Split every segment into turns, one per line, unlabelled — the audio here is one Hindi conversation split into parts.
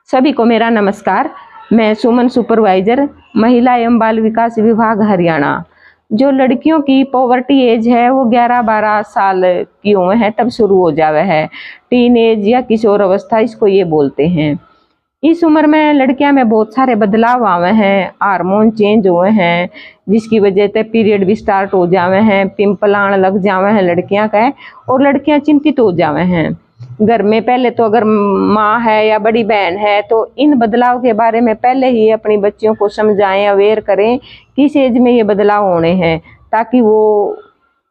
सभी को मेरा नमस्कार। मैं सुमन, सुपरवाइजर महिला एवं बाल विकास विभाग हरियाणा। जो लड़कियों की पॉवर्टी एज है वो 11-12 साल की उम्र है तब शुरू हो जावे है। टीन एज या किशोर अवस्था इसको ये बोलते हैं। इस उम्र में लड़कियां में बहुत सारे बदलाव आवे हैं, हार्मोन चेंज हुए हैं, जिसकी वजह से पीरियड भी स्टार्ट हो जावे हैं, पिंपल आने लग जावे हैं लड़कियां का, और लड़कियां चिंतित हो जावे हैं। घर में पहले तो अगर माँ है या बड़ी बहन है तो इन बदलाव के बारे में पहले ही अपनी बच्चियों को समझाएं, अवेयर करें किस एज में ये बदलाव होने हैं, ताकि वो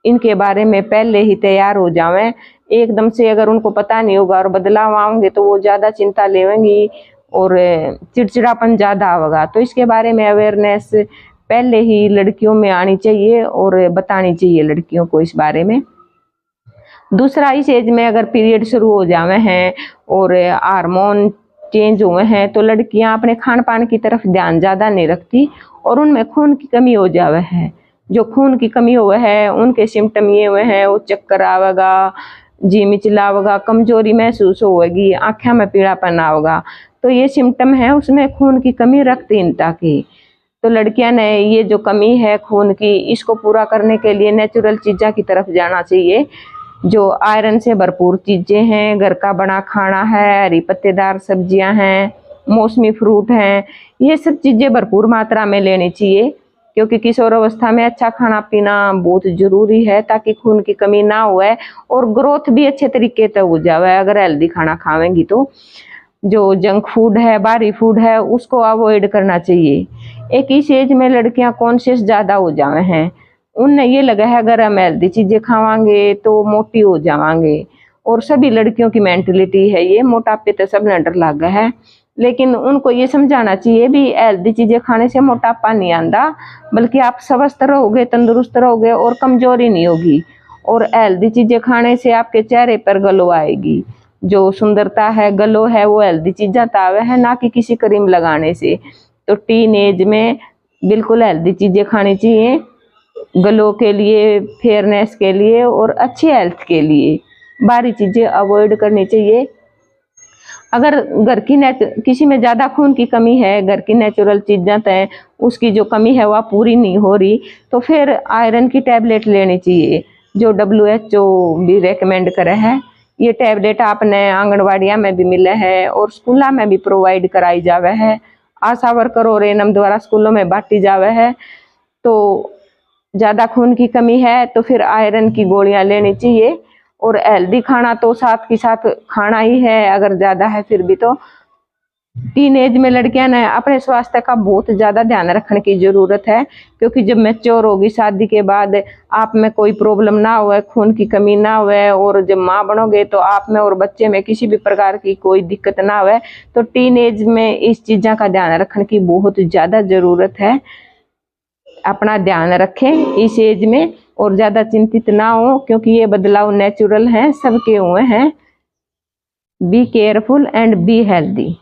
इनके बारे में पहले ही तैयार हो जावें। एकदम से अगर उनको पता नहीं होगा और बदलाव आएंगे तो वो ज़्यादा चिंता लेंगी और चिड़चिड़ापन ज़्यादा होगा। तो इसके बारे में अवेयरनेस पहले ही लड़कियों में आनी चाहिए और बतानी चाहिए लड़कियों को इस बारे में। दूसरा, इस एज में अगर पीरियड शुरू हो जावे हैं और हार्मोन चेंज हुए हैं तो लड़कियां अपने खान पान की तरफ ध्यान ज़्यादा नहीं रखती और उनमें खून की कमी हो जावे है। जो खून की कमी हुए है उनके सिम्टम ये हुए हैं, वो चक्कर आवेगा, जी मिचलावेगा, कमजोरी महसूस होगी, आँखें में पीड़ापन आवेगा। तो ये सिम्टम है उसमें खून की कमी, रक्तहीनता की। तो लड़कियां ने ये जो कमी है खून की, इसको पूरा करने के लिए नेचुरल चीज़ों की तरफ जाना चाहिए। जो आयरन से भरपूर चीज़ें हैं, घर का बना खाना है, हरी पत्तेदार सब्जियां हैं, मौसमी फ्रूट हैं, ये सब चीज़ें भरपूर मात्रा में लेनी चाहिए, क्योंकि किशोर अवस्था में अच्छा खाना पीना बहुत जरूरी है ताकि खून की कमी ना हुए और ग्रोथ भी अच्छे तरीके से हो जाए। अगर हेल्दी खाना खावेंगी तो जो जंक फूड है, बाहरी फूड है, उसको अवॉइड करना चाहिए। एक इस एज में लड़कियां कॉन्शियस ज़्यादा हो जावे हैं, उन्हें ये लगा है अगर हम हेल्दी चीज़ें खावांगे तो मोटी हो जावांगे, और सभी लड़कियों की मेंटलिटी है ये, मोटापे तो सब ने डर लगा है। लेकिन उनको ये समझाना चाहिए भी हेल्दी चीज़ें खाने से मोटापा नहीं आता, बल्कि आप स्वस्थ रहोगे, तंदुरुस्त रहोगे और कमजोरी नहीं होगी। और हेल्दी चीज़ें खाने से आपके चेहरे पर ग्लो आएगी। जो सुंदरता है, ग्लो है, वो हेल्दी चीज़ें तावे है, ना कि किसी क्रीम लगाने से। तो टीन एज में बिल्कुल हेल्दी चीज़ें खानी चाहिए, ग्लो के लिए, फेयरनेस के लिए और अच्छी हेल्थ के लिए। बाहरी चीज़ें अवॉइड करनी चाहिए। अगर घर की किसी में ज़्यादा खून की कमी है, घर की नेचुरल चीज़ें हैं, उसकी जो कमी है वह पूरी नहीं हो रही, तो फिर आयरन की टैबलेट लेनी चाहिए, जो WHO भी रेकमेंड करे है। ये टैबलेट आपने आंगनवाड़िया में भी मिले है और स्कूलों में भी प्रोवाइड कराई जावे है, आशा वर्कर और एनएम द्वारा स्कूलों में बांटी जावे है। तो ज़्यादा खून की कमी है तो फिर आयरन की गोलियां लेनी चाहिए। और हेल्दी खाना तो साथ के साथ खाना ही है, अगर ज़्यादा है फिर भी। तो टीन एज में लड़कियां ने अपने स्वास्थ्य का बहुत ज़्यादा ध्यान रखने की ज़रूरत है, क्योंकि जब मैच्योर होगी शादी के बाद, आप में कोई प्रॉब्लम ना हुए, खून की कमी ना हुए, और जब माँ बनोगे तो आप में और बच्चे में किसी भी प्रकार की कोई दिक्कत ना हुए। तो टीन एज में इस चीज़ों का ध्यान रखने की बहुत ज़्यादा ज़रूरत है। अपना ध्यान रखें इस एज में और ज़्यादा चिंतित ना हो, क्योंकि ये बदलाव नेचुरल हैं, सबके हुए हैं। Be careful and be healthy.